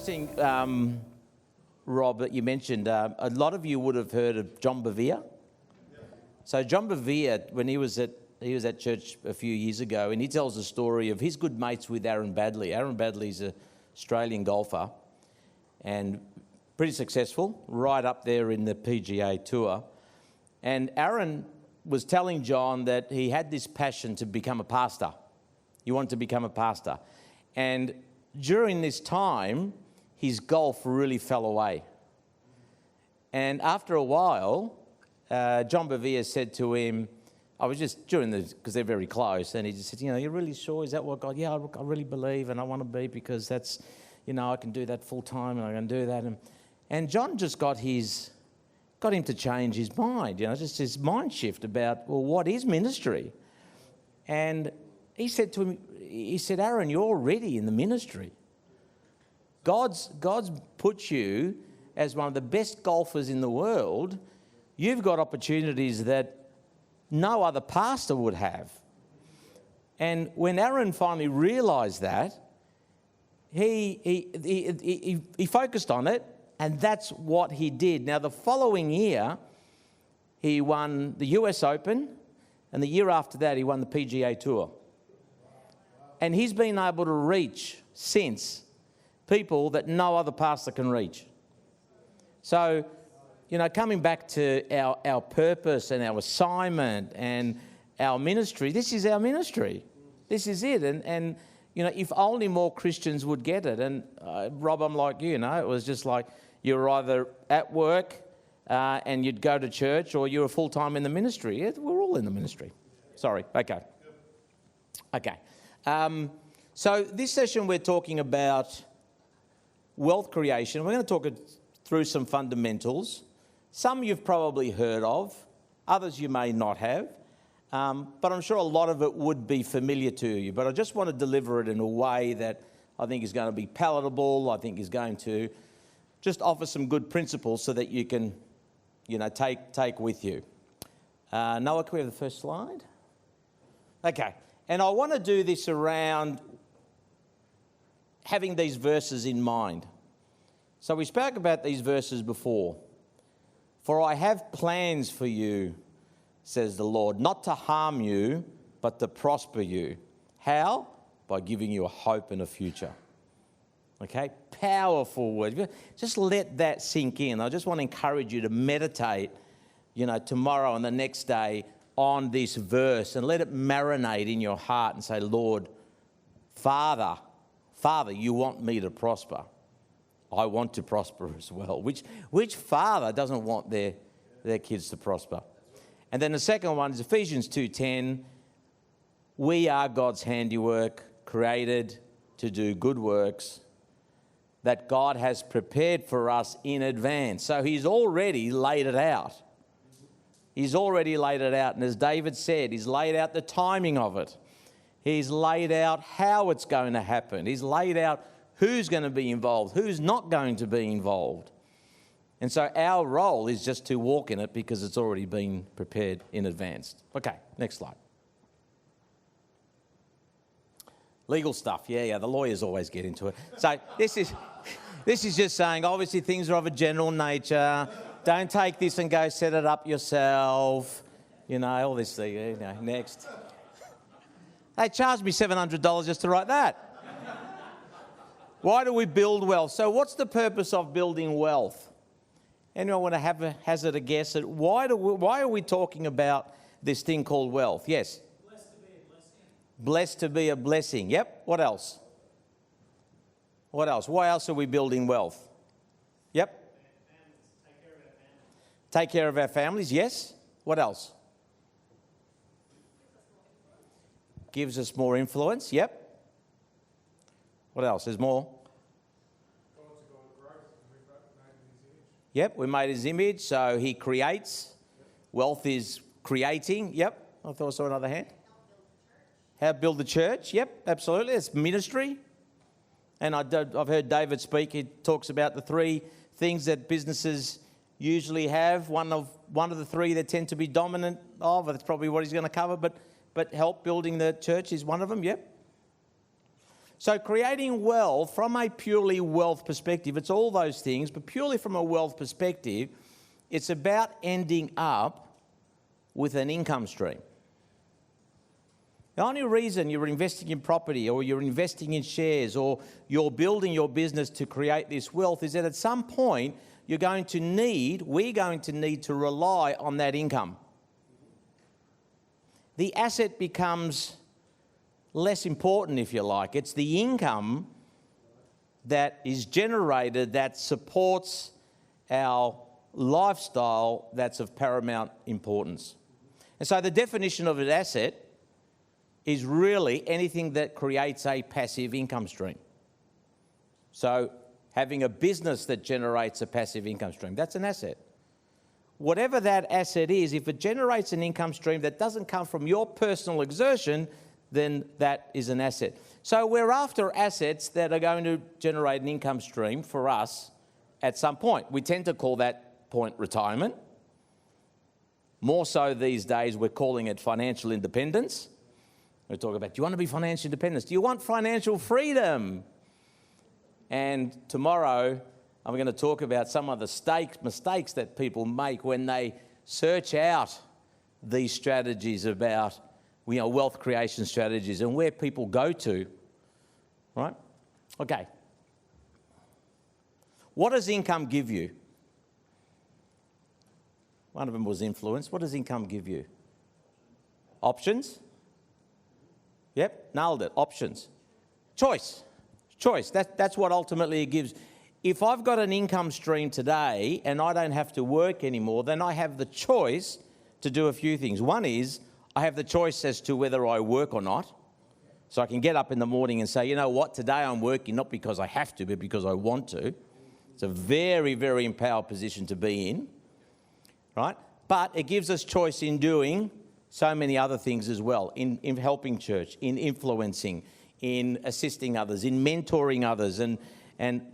interesting, Rob, that you mentioned. A lot of you would have heard of John Bevere. So John Bevere, when he was at church a few years ago, and he tells the story of his good mates with Aaron Baddeley. Aaron Baddeley's an Australian golfer and pretty successful, right up there in the PGA Tour. And Aaron was telling John that he had this passion to become a pastor. He wanted to become a pastor. And during this time, his golf really fell away. And after a while, John Bevere said to him, I was just during the, because they're very close, and he just said, you're really sure? Is that what God? Yeah, I really believe, and I want to be, because that's, I can do that full time, and I can do that. And John just got him to change his mind, just his mind shift about, well, what is ministry? And he said to him, Aaron, you're already in the ministry. God's put you as one of the best golfers in the world. You've got opportunities that no other pastor would have. And when Aaron finally realised that, he focused on it, and that's what he did. Now, the following year, he won the US Open, and the year after that, he won the PGA Tour. And he's been able to reach, since, people that no other pastor can reach. So, coming back to our purpose and our assignment and our ministry, this is our ministry. This is it. And if only more Christians would get it. And Rob, I'm like you, it was just like you're either at work and you'd go to church, or you're full-time in the ministry. We're all in the ministry. Sorry. Okay. So this session we're talking about wealth creation. We're going to talk through some fundamentals. Some you've probably heard of, others you may not have, but I'm sure a lot of it would be familiar to you. But I just want to deliver it in a way that I think is going to be palatable. I think is going to just offer some good principles so that you can, take with you. Noah, can we have the first slide? Okay. And I want to do this around having these verses in mind. So we spoke about these verses before. For I have plans for you, says the Lord, not to harm you, but to prosper you. How? By giving you a hope and a future. Okay? Powerful word. Just let that sink in. I just want to encourage you to meditate, tomorrow and the next day on this verse, and let it marinate in your heart and say, Lord, Father, you want me to prosper. I want to prosper as well. Which father doesn't want their kids to prosper? And then the second one is Ephesians 2:10. We are God's handiwork, created to do good works that God has prepared for us in advance. So he's already laid it out. He's already laid it out. And as David said, he's laid out the timing of it. He's laid out how it's going to happen. He's laid out who's going to be involved, who's not going to be involved. And so our role is just to walk in it because it's already been prepared in advance. Okay, next slide. Legal stuff. Yeah, the lawyers always get into it. So this is just saying, obviously things are of a general nature. Don't take this and go set it up yourself. All this thing, next. They charged me $700 just to write that. Why do we build wealth? So what's the purpose of building wealth? Anyone want to hazard a guess at why are we talking about this thing called wealth? Yes? Blessed to be a blessing. Blessed to be a blessing. Yep. What else? Why else are we building wealth? Yep. Take care of our families, yes. What else? Gives us more influence, yep. What else? There's more. Yep, we're made in his image, so he creates. Wealth is creating, yep. I thought I saw another hand. Help build the church, yep, absolutely. It's ministry. And I've heard David speak. He talks about the three things that businesses usually have. One of the three they tend to be dominant of. That's probably what he's going to cover. But help building the church is one of them. Yep. So creating wealth from a purely wealth perspective, it's all those things, but purely from a wealth perspective, it's about ending up with an income stream. The only reason you're investing in property or you're investing in shares or you're building your business to create this wealth is that at some point we're going to need to rely on that income. The asset becomes less important, if you like. It's the income that is generated that supports our lifestyle that's of paramount importance. And so the definition of an asset is really anything that creates a passive income stream. So having a business that generates a passive income stream, that's an asset. Whatever that asset is, if it generates an income stream that doesn't come from your personal exertion, then that is an asset. So we're after assets that are going to generate an income stream for us at some point. We tend to call that point retirement. More so these days, we're calling it financial independence. We talk about, do you want to be financial independent? Do you want financial freedom? And tomorrow, I'm going to talk about some of the mistakes that people make when they search out these strategies about, wealth creation strategies and where people go to, right? Okay. What does income give you? One of them was influence. What does income give you? Options? Yep, nailed it. Options. Choice. That's what ultimately it gives. If I've got an income stream today and I don't have to work anymore, then I have the choice to do a few things. One is I have the choice as to whether I work or not. So I can get up in the morning and say, you know what, today I'm working not because I have to, but because I want to. It's a very, very empowered position to be in, right? But it gives us choice in doing so many other things as well, in helping church, in influencing, in assisting others, in mentoring others, and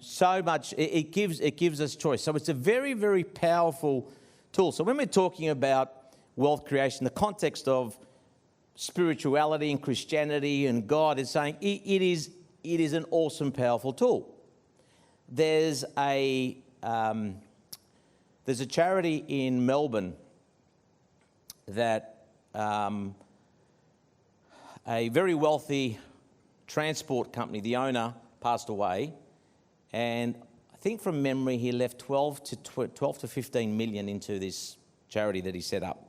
so much. It gives us choice. So it's a very, very powerful tool. So when we're talking about wealth creation, the context of spirituality and Christianity and God is saying it is an awesome, powerful tool. There's a charity in Melbourne that a very wealthy transport company, the owner passed away, and I think from memory he left 12 to 15 million into this charity that he set up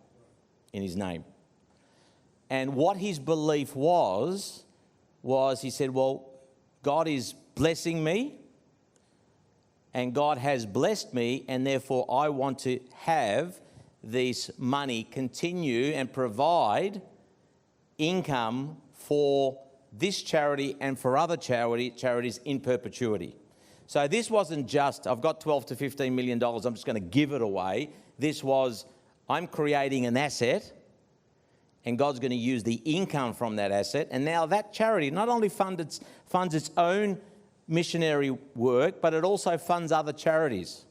in his name. And what his belief was he said, well, God is blessing me and God has blessed me, and therefore I want to have this money continue and provide income for this charity and for other charities in perpetuity. So this wasn't just, I've got $12 to $15 million, I'm just going to give it away. This was, I'm creating an asset and God's going to use the income from that asset. And now that charity not only funds its own missionary work, but it also funds other charities.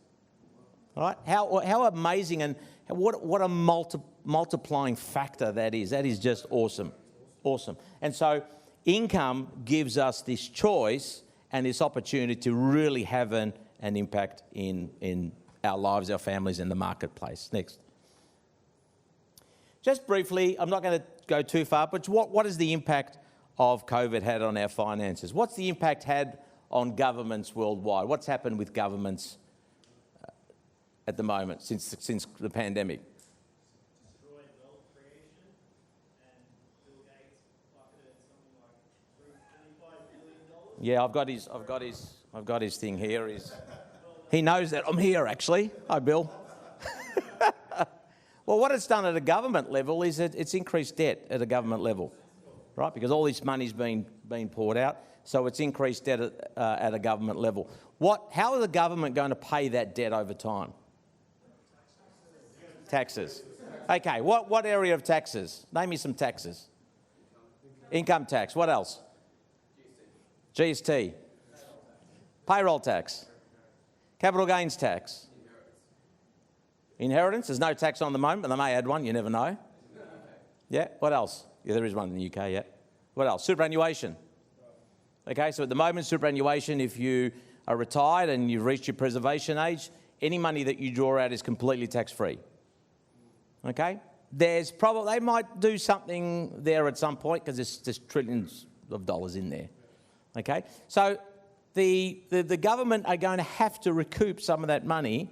All right? How amazing and what a multiplying factor that is. That is just awesome. Awesome. And so income gives us this choice and this opportunity to really have an impact in our lives, our families, and the marketplace. Next. Just briefly, I'm not going to go too far, but what is the impact of COVID had on our finances? What's the impact had on governments worldwide? What's happened with governments at the moment since the pandemic? Destroyed wealth creation, and Bill Gates pocketed something like $25 billion. Yeah, I've got his thing here. He knows that I'm here actually. Hi, Bill. Well, what it's done at a government level is it's increased debt at a government level, right? Because all this money's been poured out, so it's increased debt at a government level. How is the government going to pay that debt over time? Taxes. Okay, what area of taxes? Name me some taxes. Income tax. What else? GST. Payroll tax. Capital gains tax. Inheritance. There's no tax on the moment, but they may add one. You never know. Yeah. What else? Yeah, there is one in the UK. Yeah. What else? Superannuation. Okay, so at the moment, superannuation, if you are retired and you've reached your preservation age, any money that you draw out is completely tax-free. Okay? There's probably, they might do something there at some point because there's trillions of dollars in there. Okay? So the government are going to have to recoup some of that money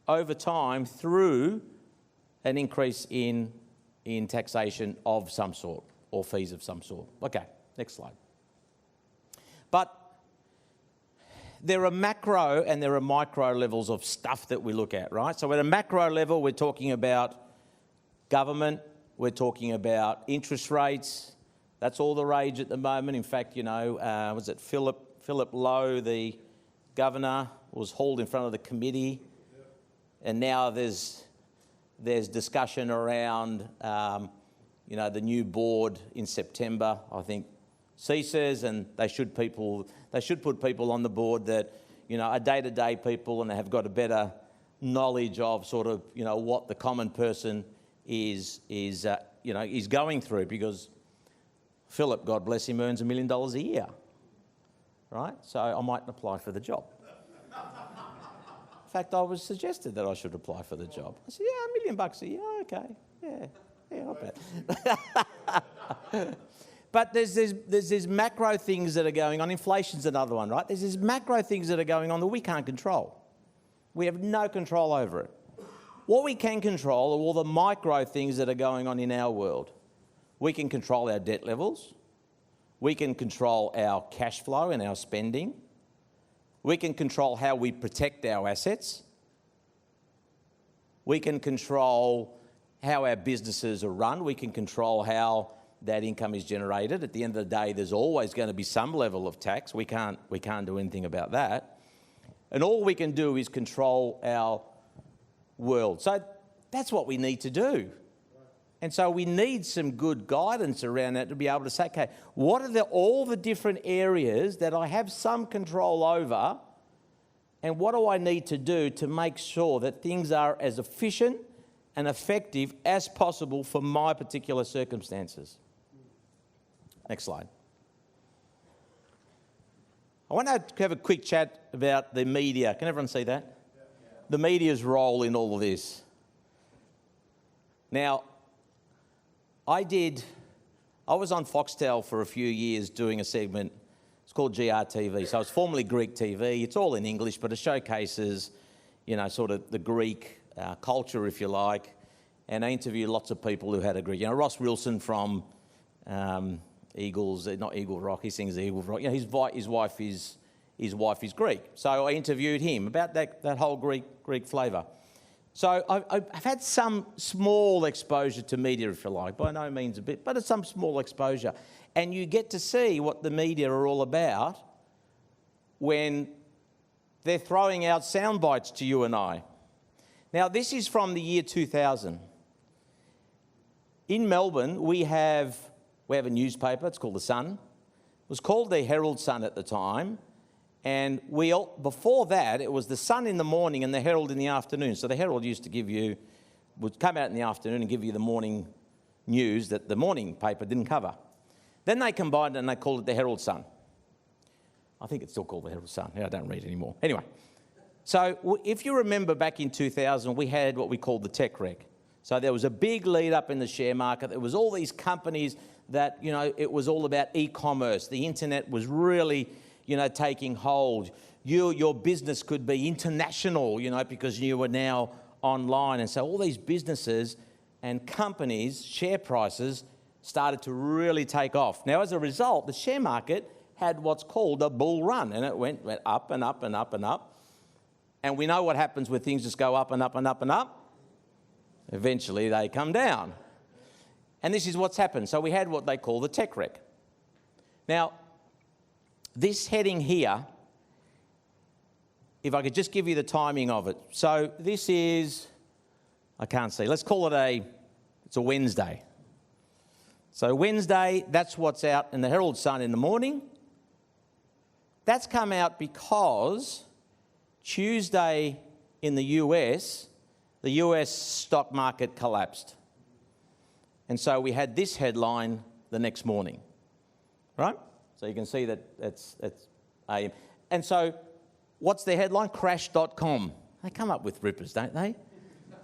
over time through an increase in taxation of some sort or fees of some sort. Okay, next slide. But there are macro and there are micro levels of stuff that we look at, right? So at a macro level, we're talking about government, we're talking about interest rates. That's all the rage at the moment. In fact, you know, was it Philip Lowe, the governor, was hauled in front of the committee, and now there's discussion around, you know, the new board in September, I think, ceases, and they should put people on the board that, you know, are day-to-day people and have got a better knowledge of sort of, you know, what the common person is going through, because Philip, God bless him, earns $1 million a year, right? So I might apply for the job. In fact, I was suggested that I should apply for the job. I said, yeah, $1 million a year, okay, yeah, not bad. But there's these macro things that are going on. Inflation's another one, right? There's these macro things that are going on that we can't control. We have no control over it. What we can control are all the micro things that are going on in our world. We can control our debt levels. We can control our cash flow and our spending. We can control how we protect our assets. We can control how our businesses are run. We can control how that income is generated. At the end of the day, there's always going to be some level of tax. We can't do anything about that. And all we can do is control our world. So that's what we need to do. And so we need some good guidance around that to be able to say, okay, what are all the different areas that I have some control over, and what do I need to do to make sure that things are as efficient and effective as possible for my particular circumstances? Next slide. I want to have a quick chat about the media. Can everyone see that? Yeah. The media's role in all of this. Now, I was on Foxtel for a few years doing a segment. It's called GRTV. So it's formerly Greek TV. It's all in English, but it showcases, you know, sort of the Greek culture, if you like. And I interviewed lots of people who had a Greek. You know, Ross Wilson from Eagles, not Eagle Rock. He sings Eagle Rock. You know, his wife is Greek. So I interviewed him about that whole Greek flavour. So I've had some small exposure to media, if you like, by no means a bit, but it's some small exposure. And you get to see what the media are all about when they're throwing out sound bites to you and I. Now, this is from the year 2000. In Melbourne, we have a newspaper. It's called The Sun. It was called the Herald Sun at the time. And before that, it was the Sun in the morning and the Herald in the afternoon. So the Herald would come out in the afternoon and give you the morning news that the morning paper didn't cover. Then they combined it and they called it the Herald Sun. I think it's still called the Herald Sun. I don't read it anymore. Anyway, so if you remember back in 2000, we had what we called the tech wreck. So there was a big lead up in the share market. There was all these companies that, you know, it was all about e-commerce. The internet was really, you know, taking hold. Your business could be international, you know, because you were now online. And so all these businesses and companies' share prices started to really take off. Now, as a result, the share market had what's called a bull run, and it went up and up and up and up. And we know what happens when things just go up and up and up and up. Eventually, they come down. And this is what's happened. So we had what they call the tech wreck. Now, this heading here, if I could just give you the timing of it. So this is, I can't see, let's call it it's a Wednesday. So Wednesday, that's what's out in the Herald Sun in the morning. That's come out because Tuesday in the US stock market collapsed. And so we had this headline the next morning, right? So you can see that it's AM. And so what's their headline? Crash.com. They come up with rippers, don't they?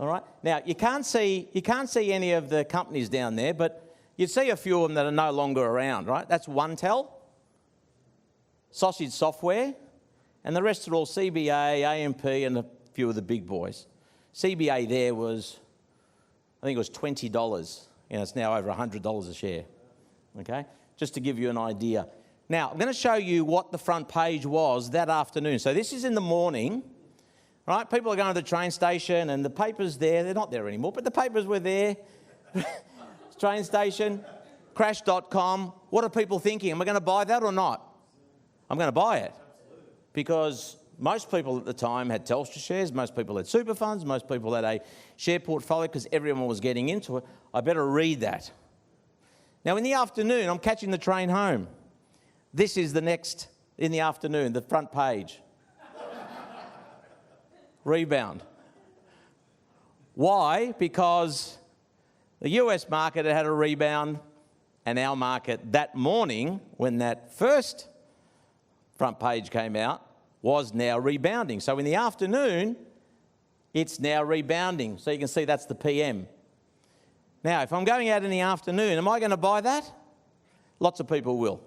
All right. Now, you can't see any of the companies down there, but you see a few of them that are no longer around, right? That's OneTel, Sausage Software, and the rest are all CBA, AMP, and a few of the big boys. CBA there was, I think it was $20. It's now over $100 a share. Okay? Just to give you an idea. Now, I'm going to show you what the front page was that afternoon. So this is in the morning, right? People are going to the train station and the papers there. They're not there anymore, but the papers were there. Train station, crash.com. What are people thinking? Am I going to buy that or not? I'm going to buy it. Because most people at the time had Telstra shares, most people had super funds, most people had a share portfolio because everyone was getting into it. I better read that. Now, in the afternoon, I'm catching the train home. This is the next, in the afternoon, the front page. Rebound. Why? Because the US market had a rebound, and our market that morning, when that first front page came out, was now rebounding. So in the afternoon, it's now rebounding. So you can see that's the PM. Now, if I'm going out in the afternoon, am I going to buy that? Lots of people will.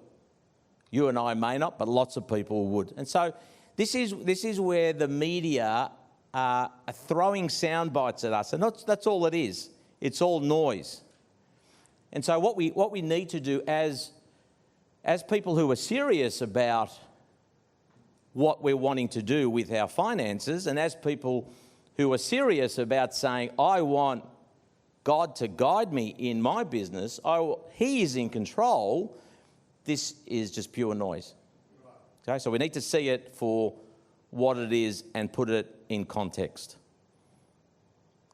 You and I may not, but lots of people would. And so this is where the media are throwing sound bites at us, and that's all it is. It's all noise. And so what we need to do as people who are serious about what we're wanting to do with our finances, and as people who are serious about saying, I want God to guide me in my business, He is in control, this is just pure noise. Okay, so we need to see it for what it is and put it in context.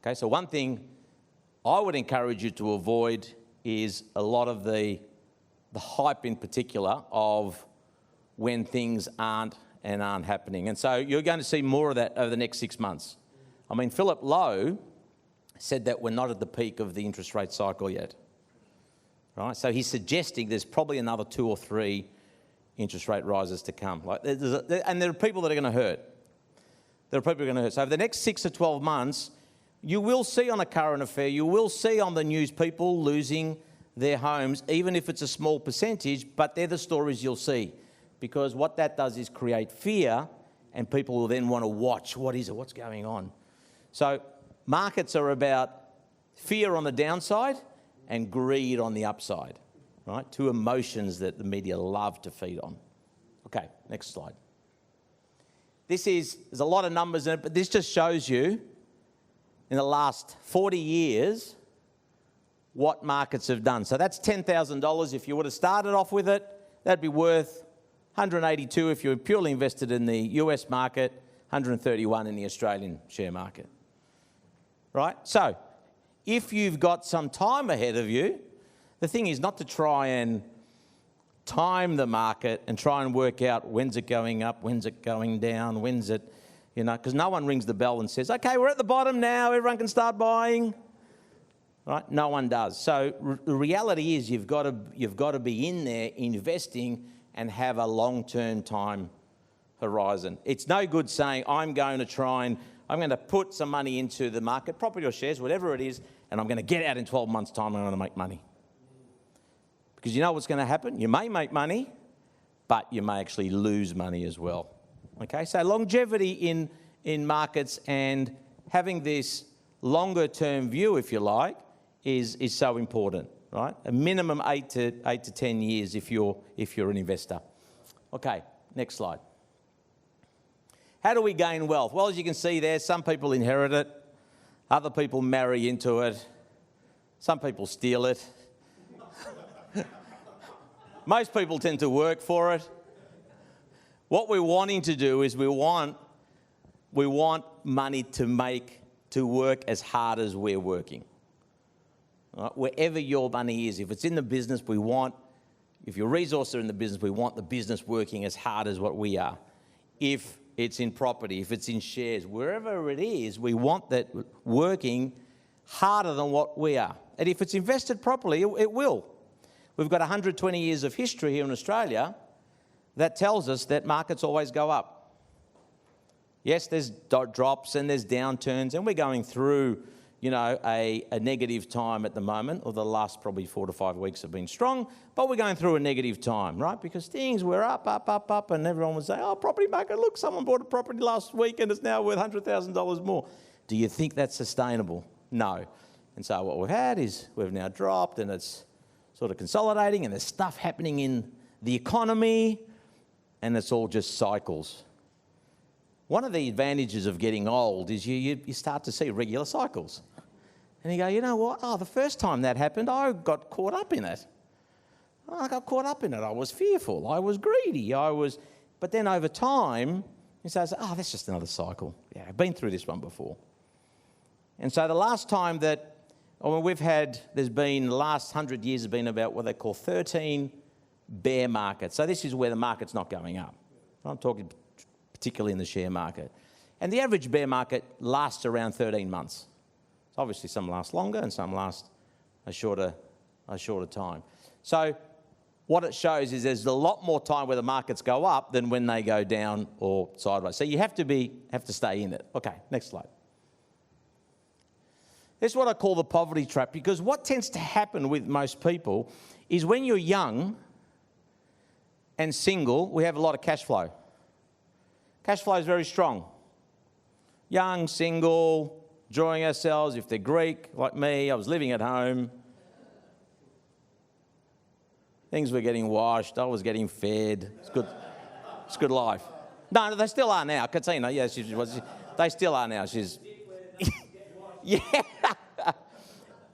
Okay, so one thing I would encourage you to avoid is a lot of the hype in particular of when things aren't happening. And so you're going to see more of that over the next 6 months. I mean, Philip Lowe said that we're not at the peak of the interest rate cycle yet. Right? So he's suggesting there's probably another 2 or 3 interest rate rises to come. And there are people that are going to hurt. There are people who are going to hurt. So over the next 6 to 12 months, you will see on a current affair, you will see on the news people losing their homes, even if it's a small percentage, but they're the stories you'll see. Because what that does is create fear, and people will then want to watch, what is it, what's going on? So markets are about fear on the downside and greed on the upside, right? 2 emotions that the media love to feed on. Okay, next slide. There's a lot of numbers in it, but this just shows you in the last 40 years what markets have done. So that's $10,000. If you would have started off with it, that'd be worth 182 if you were purely invested in the US market, 131 in the Australian share market. Right? So if you've got some time ahead of you, the thing is not to try and time the market and try and work out when's it going up, when's it going down, when's it, because no one rings the bell and says, okay, we're at the bottom now, everyone can start buying. Right? No one does. So the reality is you've got to be in there investing and have a long-term time horizon. It's no good saying, I'm going to put some money into the market, property or shares, whatever it is, and I'm going to get out in 12 months' time and I'm going to make money. Because you know what's going to happen? You may make money, but you may actually lose money as well. Okay, so longevity in markets and having this longer-term view, if you like, is so important, right? A minimum 8 to 10 years if you're an investor. Okay, next slide. How do we gain wealth? Well, as you can see there, some people inherit it, other people marry into it, some people steal it. Most people tend to work for it. What we're wanting to do is we want money to work as hard as we're working. Right? Wherever your money is, if it's in the business, if your resources are in the business, we want the business working as hard as what we are. If it's in property, if it's in shares, wherever it is, we want that working harder than what we are. And if it's invested properly, it will. We've got 120 years of history here in Australia that tells us that markets always go up. Yes, there's drops and there's downturns, and we're going through, a negative time at the moment, or the last probably 4 to 5 weeks have been strong, but we're going through a negative time, right? Because things were up, and everyone would say, oh, property market, look, someone bought a property last week and it's now worth $100,000 more. Do you think that's sustainable? No. And so what we've had is we've now dropped and it's sort of consolidating, and there's stuff happening in the economy, and it's all just cycles. One of the advantages of getting old is you start to see regular cycles. And you go, you know what? Oh, the first time that happened, I got caught up in it. I was fearful. I was greedy. But then over time, you say, oh, that's just another cycle. Yeah, I've been through this one before. And so the last time that the last 100 years have been about what they call 13 bear markets. So this is where the market's not going up. I'm talking particularly in the share market. And the average bear market lasts around 13 months. So obviously some last longer and some last a shorter time. So what it shows is there's a lot more time where the markets go up than when they go down or sideways. So you have to stay in it. Okay, next slide. This is what I call the poverty trap, because what tends to happen with most people is when you're young and single, we have a lot of cash flow. Cash flow is very strong. Young, single, enjoying ourselves. If they're Greek, like me, I was living at home. Things were getting washed. I was getting fed. It's good. It's good life. No, they still are now. Katina, yeah, they still are now. She's... Yeah.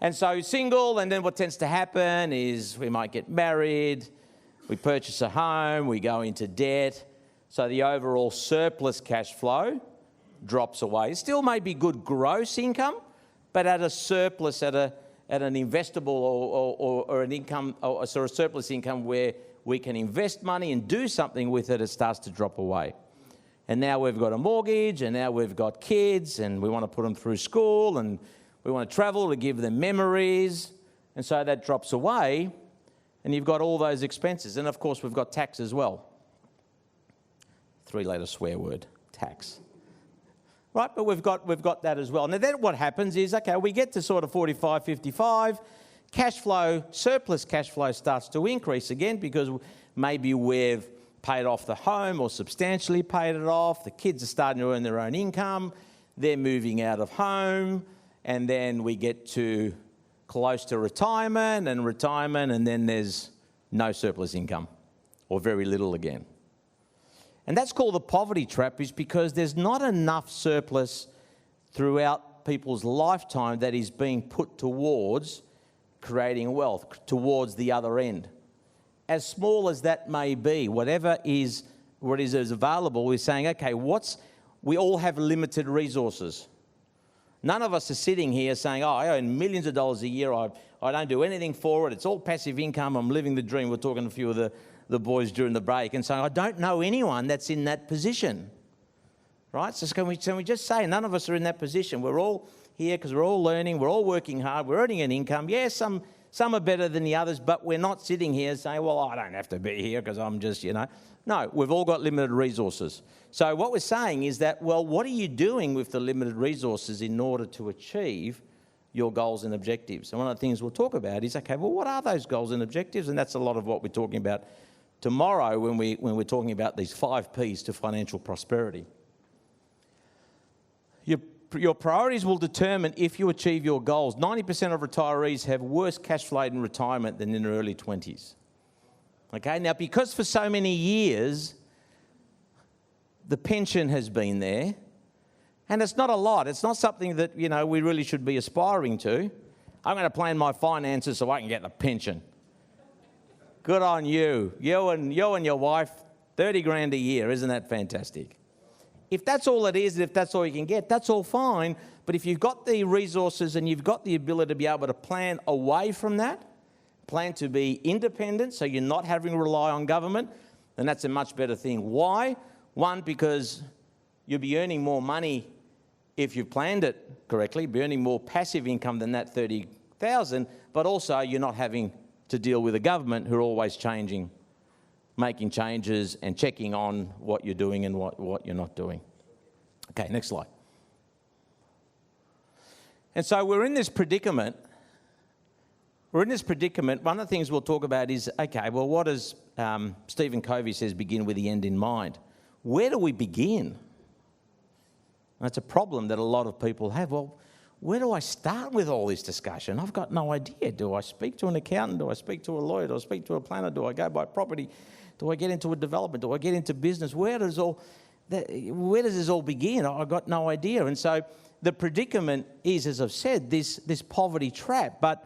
And so single, and then what tends to happen is we might get married, we purchase a home, we go into debt. So the overall surplus cash flow drops away. It still may be good gross income, but at a surplus, at an investable or an income, or sort of surplus income where we can invest money and do something with it, it starts to drop away. And now we've got a mortgage, and now we've got kids, and we want to put them through school, and we want to travel to give them memories. And so that drops away, and you've got all those expenses. And of course, we've got tax as well. 3-letter swear word, tax. Right, but we've got that as well. Now then what happens is, okay, we get to sort of 45, 55, cash flow, surplus cash flow starts to increase again, because maybe we've paid off the home or substantially paid it off. The kids are starting to earn their own income. They're moving out of home. And then we get to close to retirement, and then there's no surplus income or very little again. And that's called the poverty trap, is because there's not enough surplus throughout people's lifetime that is being put towards creating wealth, towards the other end. As small as that may be, what is available, we're saying, okay, we all have limited resources. None of us are sitting here saying, oh, I earn millions of dollars a year, I don't do anything for it, it's all passive income, I'm living the dream. We're talking to a few of the boys during the break and saying, I don't know anyone that's in that position. Right? So can we just say none of us are in that position? We're all here because we're all learning, we're all working hard, we're earning an income. Yeah, some are better than the others, but we're not sitting here saying, well, I don't have to be here because I'm just, No, we've all got limited resources. So what we're saying is that, well, what are you doing with the limited resources in order to achieve your goals and objectives? And one of the things we'll talk about is, okay, well, what are those goals and objectives? And that's a lot of what we're talking about tomorrow when we're talking about these 5 Ps to financial prosperity. Your priorities will determine if you achieve your goals. 90% of retirees have worse cash flow in retirement than in their early 20s. Okay, now because for so many years the pension has been there, and it's not a lot, it's not something that, we really should be aspiring to. I'm going to plan my finances so I can get the pension. Good on you. You and your wife, 30 grand a year, isn't that fantastic? If that's all it is, if that's all you can get, that's all fine. But if you've got the resources and you've got the ability to be able to plan away from that, plan to be independent so you're not having to rely on government, then that's a much better thing. Why? One, because you'll be earning more money if you've planned it correctly, be earning more passive income than that 30,000, but also you're not having to deal with a government who are always changing making changes and checking on what you're doing and what you're not doing. Okay, next slide. And so we're in this predicament. One of the things we'll talk about is, okay, well, what does Stephen Covey says begin with the end in mind? Where do we begin? That's a problem that a lot of people have. Well, where do I start with all this discussion? I've got no idea. Do I speak to an accountant? Do I speak to a lawyer? Do I speak to a planner? Do I go buy property? Do I get into a development? Do I get into business? Where does this all begin? I've got no idea. And so the predicament is, as I've said, this poverty trap. But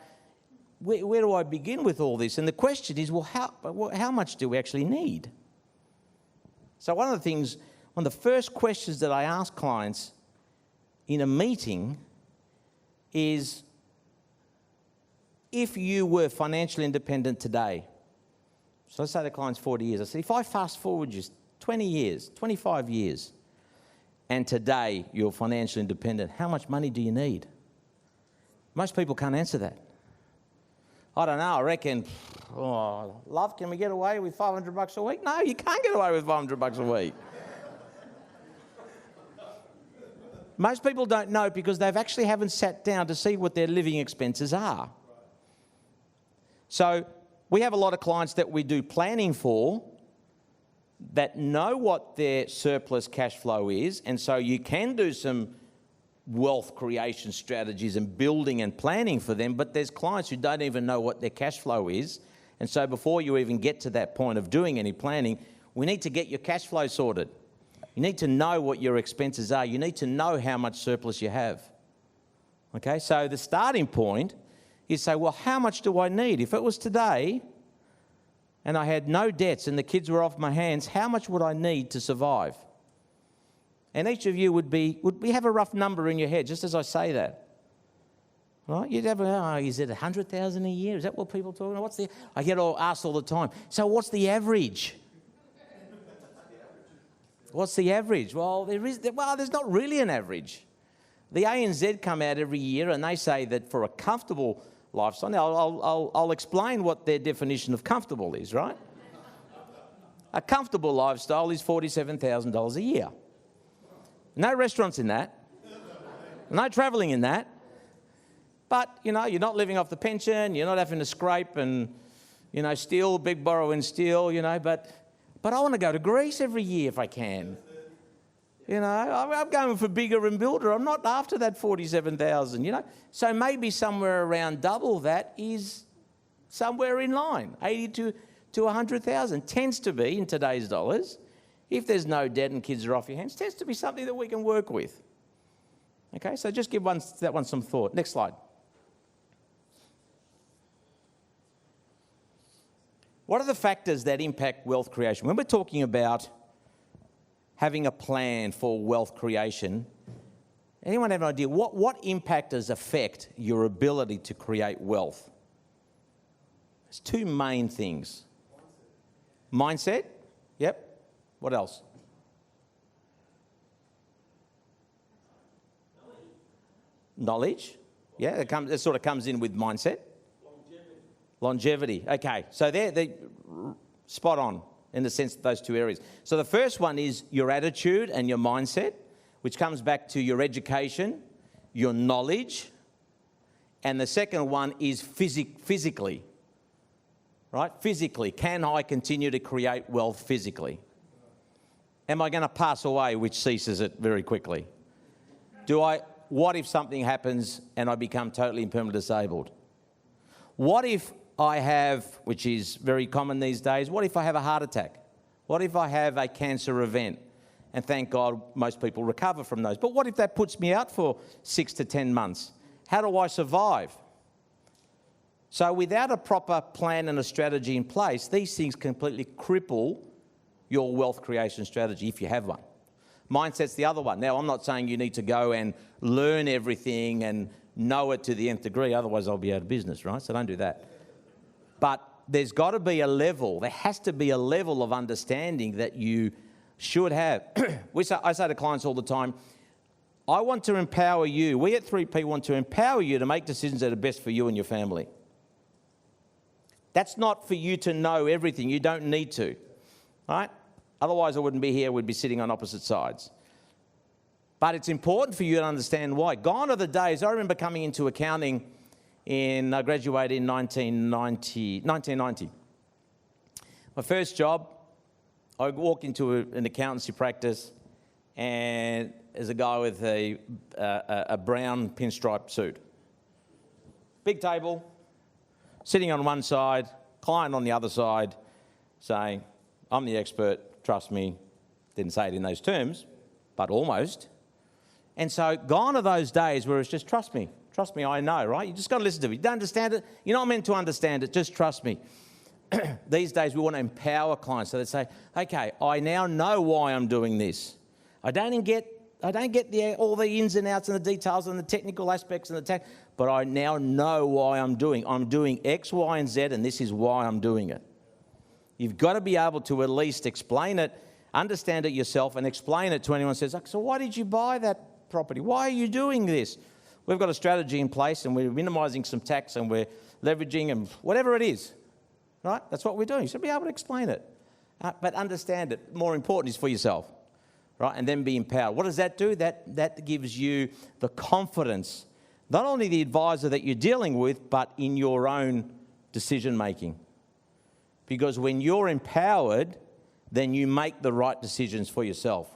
where do I begin with all this? And the question is, well, how much do we actually need? So one of the first questions that I ask clients in a meeting is, if you were financially independent today, so let's say the client's 40 years. I said, if I fast forward just 20 years, 25 years, and today you're financially independent, how much money do you need? Most people can't answer that. I don't know, I reckon, love, can we get away with $500 a week? No, you can't get away with $500 a week. Most people don't know because they've actually haven't sat down to see what their living expenses are. So we have a lot of clients that we do planning for that know what their surplus cash flow is, and so you can do some wealth creation strategies and building and planning for them, but there's clients who don't even know what their cash flow is, and so before you even get to that point of doing any planning, we need to get your cash flow sorted. You need to know what your expenses are. You need to know how much surplus you have. Okay, so the starting point is say, well, how much do I need? If it was today and I had no debts and the kids were off my hands, how much would I need to survive? And each of you would have a rough number in your head, just as I say that. Right? You'd have, is it 100,000 a year? Is that what people talk about? I get asked all the time, so what's the average? What's the average? Well, there's not really an average. The ANZ come out every year and they say that for a comfortable lifestyle, now I'll explain what their definition of comfortable is, right? A comfortable lifestyle is $47,000 a year. No restaurants in that. No travelling in that. But, you're not living off the pension, you're not having to scrape and, steal, big borrow and steal, but I want to go to Greece every year if I can. I'm going for bigger and bolder. I'm not after that 47,000, So maybe somewhere around double that is somewhere in line, 80 to 100,000. Tends to be, in today's dollars, if there's no debt and kids are off your hands, tends to be something that we can work with. Okay, so just give that one some thought. Next slide. What are the factors that impact wealth creation? When we're talking about having a plan for wealth creation, anyone have an idea? What impact does affect your ability to create wealth? There's two main things. Mindset. Yep. What else? Knowledge. Yeah, it sort of comes in with mindset. Longevity. Okay, so they're spot on in the sense of those two areas. So the first one is your attitude and your mindset, which comes back to your education, your knowledge, and the second one is physically. Right? Physically, can I continue to create wealth physically? Am I going to pass away, which ceases it very quickly? What if something happens and I become totally and permanently disabled? What if I have, which is very common these days, what if I have a heart attack? What if I have a cancer event? And thank God most people recover from those. But what if that puts me out for 6 to 10 months? How do I survive? So without a proper plan and a strategy in place, these things completely cripple your wealth creation strategy if you have one. Mindset's the other one. Now, I'm not saying you need to go and learn everything and know it to the nth degree, otherwise I'll be out of business, right? So don't do that. But there's got to be a level, there has to be a level of understanding that you should have. I say to clients all the time, I want to empower you. We at 3P want to empower you to make decisions that are best for you and your family. That's not for you to know everything. You don't need to. right? Otherwise I wouldn't be here, we'd be sitting on opposite sides. But it's important for you to understand why. Gone are the days, I remember coming into accounting I graduated in 1990. My first job, I walked into an accountancy practice, and there's a guy with a brown pinstripe suit. Big table, sitting on one side, client on the other side, saying, I'm the expert, trust me. Didn't say it in those terms, but almost. And so gone are those days where it's just trust me, I know, right? You just got to listen to me. You don't understand it, you're not meant to understand it, just trust me. These days we want to empower clients, so they say, okay, I now know why I'm doing this. I don't get all the ins and outs and the details and the technical aspects and the tech, but I now know why I'm doing X, Y, and Z, and this is why I'm doing it. You've got to be able to at least explain it, understand it yourself, and explain it to anyone who says, so why did you buy that property? Why are you doing this? We've got a strategy in place, and we're minimising some tax, and we're leveraging, and whatever it is, right? That's what we're doing. You should be able to explain it, but understand it. More important is for yourself, right? And then be empowered. What does that do? That gives you the confidence, not only the advisor that you're dealing with, but in your own decision making. Because when you're empowered, then you make the right decisions for yourself.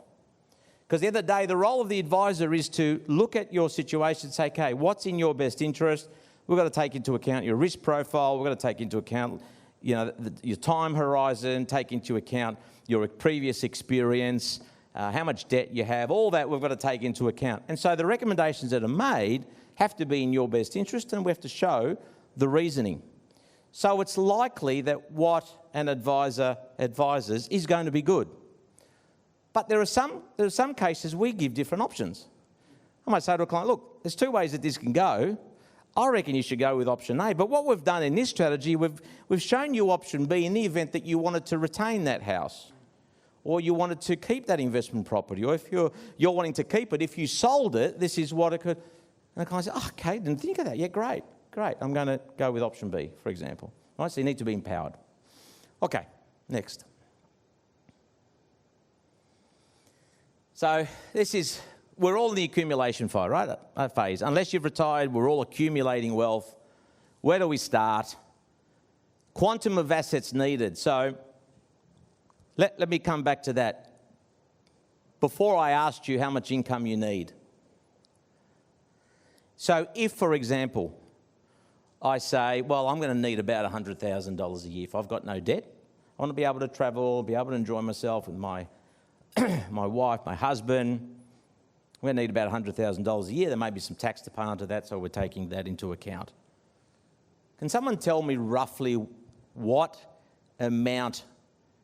Because at the end of the day, the role of the advisor is to look at your situation and say, okay, what's in your best interest? We've got to take into account your risk profile. We've got to take into account, your time horizon, take into account your previous experience, how much debt you have, all that we've got to take into account. And so the recommendations that are made have to be in your best interest, and we have to show the reasoning. So it's likely that what an advisor advises is going to be good. But there are some cases we give different options. I might say to a client, look, there's two ways that this can go. I reckon you should go with option A. But what we've done in this strategy, we've shown you option B in the event that you wanted to retain that house, or you wanted to keep that investment property, or if you're wanting to keep it, if you sold it, this is what it could. And the client says, oh, okay, didn't think of that. Yeah, great. I'm going to go with option B, for example. Right, so you need to be empowered. Okay, next. So we're all in the accumulation phase, right? Phase. Unless you've retired, we're all accumulating wealth. Where do we start? Quantum of assets needed. So let me come back to that. Before I asked you how much income you need. So if, for example, I say, well, I'm going to need about $100,000 a year. If I've got no debt, I want to be able to travel, be able to enjoy myself with my wife, my husband. We're going to need about $100,000 a year. There may be some tax to pay onto that, so we're taking that into account. Can someone tell me roughly what amount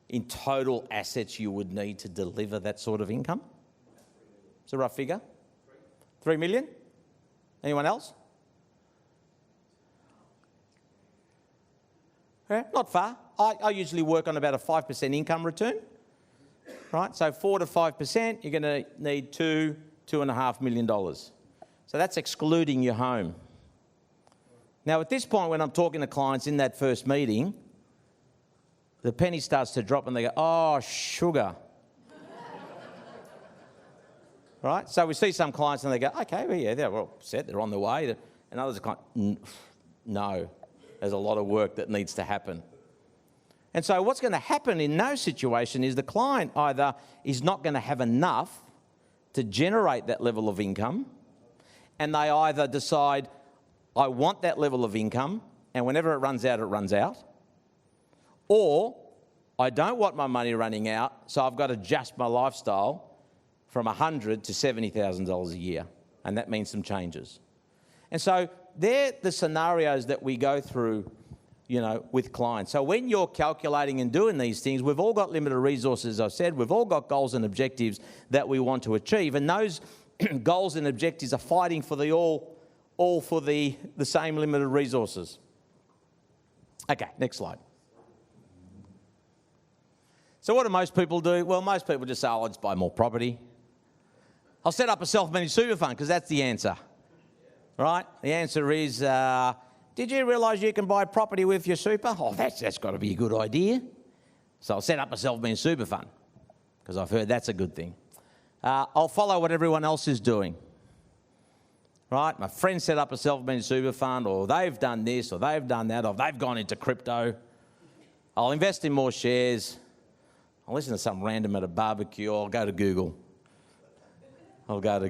in total assets you would need to deliver that sort of income? It's a rough figure. 3 million? Anyone else? Yeah, not far. I usually work on about a 5% income return. Right, so 4 to 5%, you're going to need $2.5 million. So that's excluding your home. Now, at this point, when I'm talking to clients in that first meeting, the penny starts to drop and they go, oh, sugar. Right, so we see some clients and they go, okay, well, yeah, they're all set, they're on the way. And others are kind of, no, there's a lot of work that needs to happen. And so what's going to happen in no situation is the client either is not going to have enough to generate that level of income, and they either decide, I want that level of income, and whenever it runs out, or I don't want my money running out, so I've got to adjust my lifestyle from $100,000 to $70,000 a year, and that means some changes. And so they're the scenarios that we go through with clients. So when you're calculating and doing these things, we've all got limited resources, as I've said. We've all got goals and objectives that we want to achieve. And those goals and objectives are fighting for all for the same limited resources. Okay, next slide. So what do most people do? Well, most people just say, I'll just buy more property. I'll set up a self-managed super fund, because that's the answer. Right? The answer is, did you realise you can buy property with your super? Oh, that's got to be a good idea. So I'll set up a self-managed super fund because I've heard that's a good thing. I'll follow what everyone else is doing. Right? My friend set up a self-managed super fund, or they've done this, or they've done that, or they've gone into crypto. I'll invest in more shares. I'll listen to some random at a barbecue. I'll go to Google. Dr.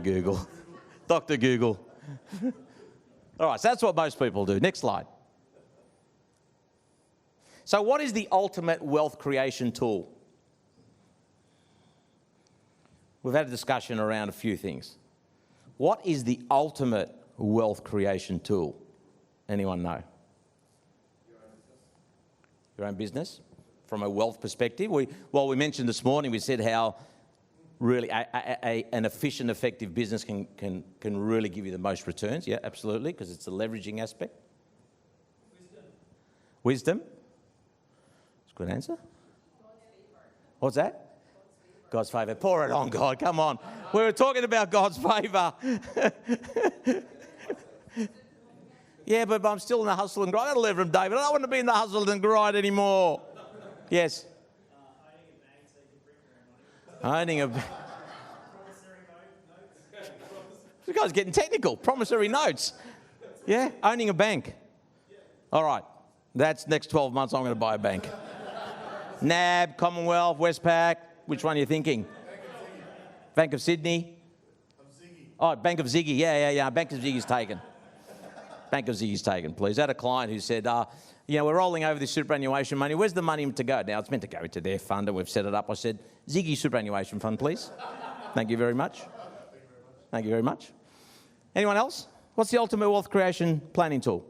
Google. All right, so that's what most people do. Next slide. So what is the ultimate wealth creation tool? We've had a discussion around a few things. What is the ultimate wealth creation tool? Anyone know? Your own business? From a wealth perspective? We mentioned this morning, we said how really an efficient, effective business can really give you the most returns. Yeah, absolutely, because it's a leveraging aspect. Wisdom? That's a good answer. What's that? God's favour. Pour it on, God. Come on. We were talking about God's favour. Yeah, but I'm still in the hustle and grind. I got to learn from David. I don't want to be in the hustle and grind anymore. Yes. Owning a bank. This guy's getting technical. Promissory notes. Yeah, owning a bank. All right. That's next 12 months I'm going to buy a bank. NAB, Commonwealth, Westpac. Which one are you thinking? Bank of Sydney? Ziggy. Oh, Bank of Ziggy. Yeah. Bank of Ziggy's taken. Bank of Ziggy's taken, please. I had a client who said, we're rolling over this superannuation money. Where's the money to go? Now, it's meant to go into their fund and we've set it up. I said, Ziggy superannuation fund, please. Thank you very much. Thank you very much. Anyone else? What's the ultimate wealth creation planning tool?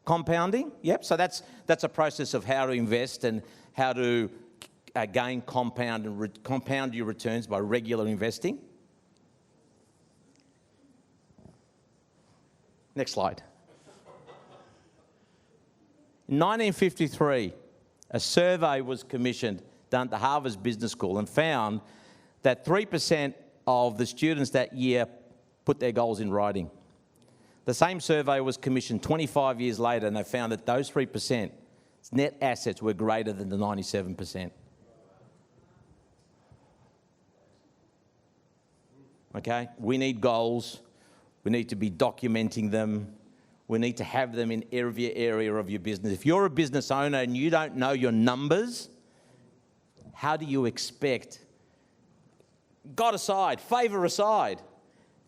Compounding. Yep. So that's a process of how to invest and how to again compound your returns by regular investing. Next slide. In 1953, a survey was commissioned done at the Harvard Business School and found that 3% of the students that year put their goals in writing. The same survey was commissioned 25 years later and they found that those 3% net assets were greater than the 97%. Okay? We need goals. We need to be documenting them. We need to have them in every area of your business. If you're a business owner and you don't know your numbers, how do you expect, God aside, favour aside,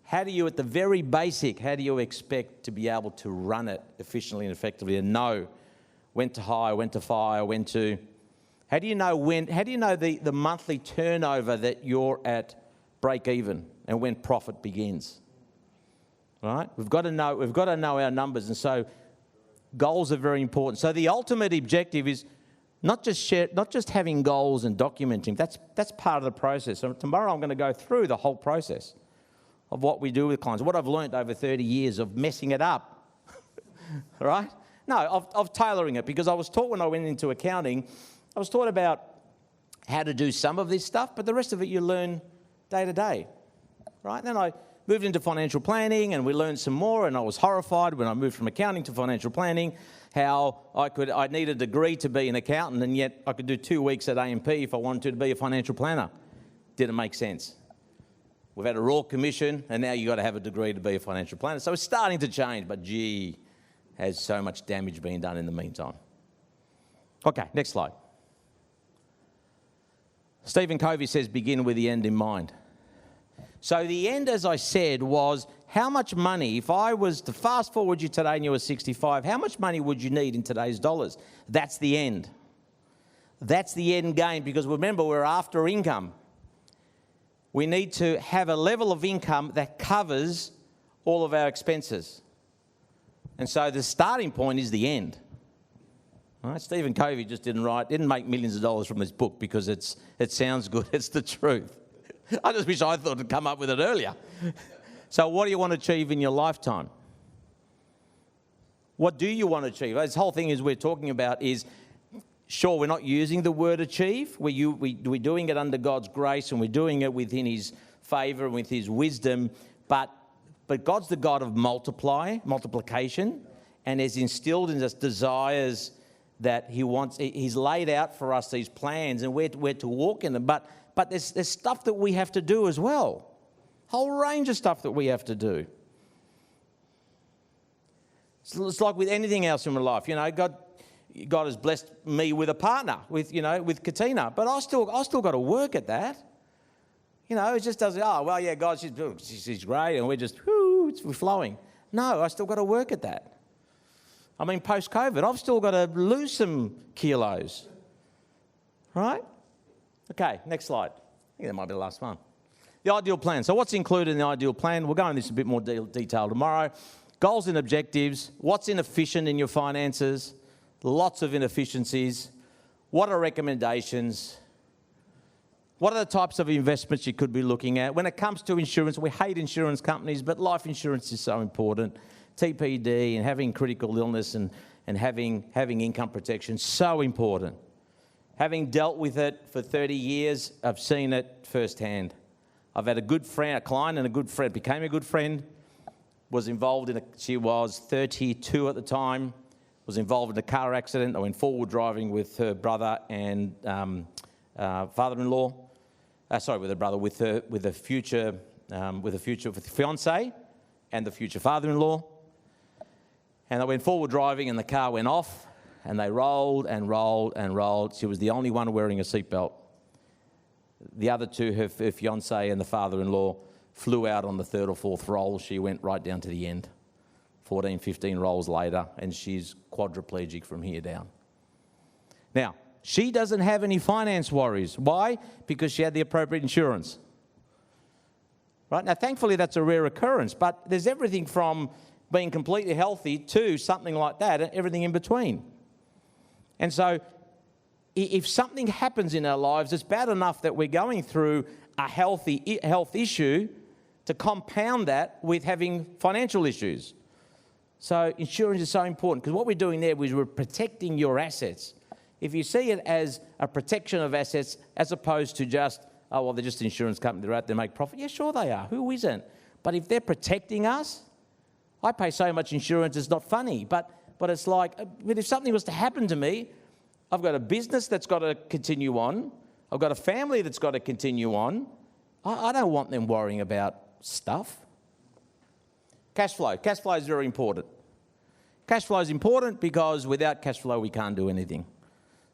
how do you, at the very basic, how do you expect to be able to run it efficiently and effectively and know when to hire, when to fire, when to... How do you know the monthly turnover that you're at break even and when profit begins? Right? We've got to know our numbers, and so goals are very important. So the ultimate objective is not just having goals and documenting. That's part of the process. So tomorrow I'm going to go through the whole process of what we do with clients, what I've learned over 30 years of messing it up. Right? No, of tailoring it, because I was taught when I went into accounting, I was taught about how to do some of this stuff, but the rest of it you learn day to day. Right? Then I moved into financial planning and we learned some more, and I was horrified when I moved from accounting to financial planning how I need a degree to be an accountant, and yet I could do 2 weeks at AMP if I wanted to be a financial planner. Didn't make sense. We've had a Royal Commission and now you've got to have a degree to be a financial planner. So it's starting to change, but gee, has so much damage been done in the meantime. Okay, next slide. Stephen Covey says, begin with the end in mind. So the end, as I said, was how much money, if I was to fast forward you today and you were 65, how much money would you need in today's dollars? That's the end. That's the end game, because remember, we're after income. We need to have a level of income that covers all of our expenses. And so the starting point is the end. All right? Stephen Covey just didn't make millions of dollars from this book because it sounds good. It's the truth. I just wish I thought to come up with it earlier. So what do you want to achieve in your lifetime? What do you want to achieve? This whole thing is we're talking about is, sure, we're not using the word achieve. We're doing it under God's grace and we're doing it within his favour and with his wisdom. But God's the God of multiplication and has instilled in us desires that he's laid out for us these plans and we're to walk in them. But there's stuff that we have to do as well. Whole range of stuff that we have to do. It's like with anything else in my life. God has blessed me with a partner, with Katina, but I still got to work at that. It just doesn't, God, she's great, and we're just, we're flowing. No, I still got to work at that. I mean, post-COVID, I've still got to lose some kilos. Right? Okay, next slide. I think that might be the last one. The ideal plan. So what's included in the ideal plan? We'll go into this a bit more detail tomorrow. Goals and objectives. What's inefficient in your finances? Lots of inefficiencies. What are recommendations? What are the types of investments you could be looking at? When it comes to insurance, we hate insurance companies, but life insurance is so important. TPD and having critical illness and having income protection, so important. Having dealt with it for 30 years, I've seen it firsthand. I've had a good friend, a client and a good friend, became a good friend, was involved she was 32 at the time, was involved in a car accident. I went forward driving with her brother and father-in-law. With her brother, with the future fiance and the future father-in-law. And I went forward driving and the car went off and they rolled and rolled and rolled. She was the only one wearing a seatbelt. The other two, her fiance and the father-in-law, flew out on the third or fourth roll. She went right down to the end, 14, 15 rolls later, and she's quadriplegic from here down. Now, she doesn't have any finance worries. Why? Because she had the appropriate insurance. Right? Now, thankfully, that's a rare occurrence, but there's everything from being completely healthy to something like that and everything in between. And so if something happens in our lives, it's bad enough that we're going through a health issue to compound that with having financial issues. So insurance is so important because what we're doing there is we're protecting your assets. If you see it as a protection of assets as opposed to just, they're just an insurance company, they're out there to make profit. Yeah, sure they are. Who isn't? But if they're protecting us, I pay so much insurance, it's not funny. But it's like, but if something was to happen to me, I've got a business that's got to continue on. I've got a family that's got to continue on. I don't want them worrying about stuff. Cash flow. Cash flow is very important. Cash flow is important because without cash flow, we can't do anything.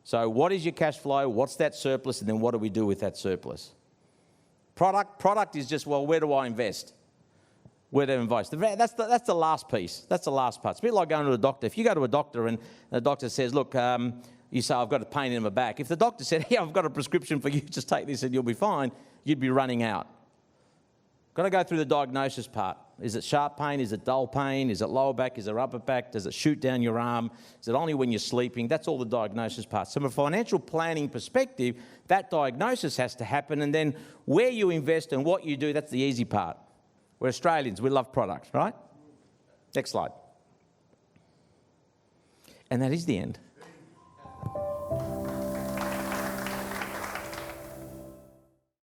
So what is your cash flow? What's that surplus? And then what do we do with that surplus? Product is just, where do I invest? Where to invest? That's the last piece. That's the last part. It's a bit like going to a doctor. If you go to a doctor and the doctor says, look, you say, I've got a pain in my back. If the doctor said, I've got a prescription for you, just take this and you'll be fine, you'd be running out. Got to go through the diagnosis part. Is it sharp pain? Is it dull pain? Is it lower back? Is it upper back? Does it shoot down your arm? Is it only when you're sleeping? That's all the diagnosis part. So from a financial planning perspective, that diagnosis has to happen, and then where you invest and what you do, that's the easy part. We're Australians, we love products, right? Next slide. And that is the end.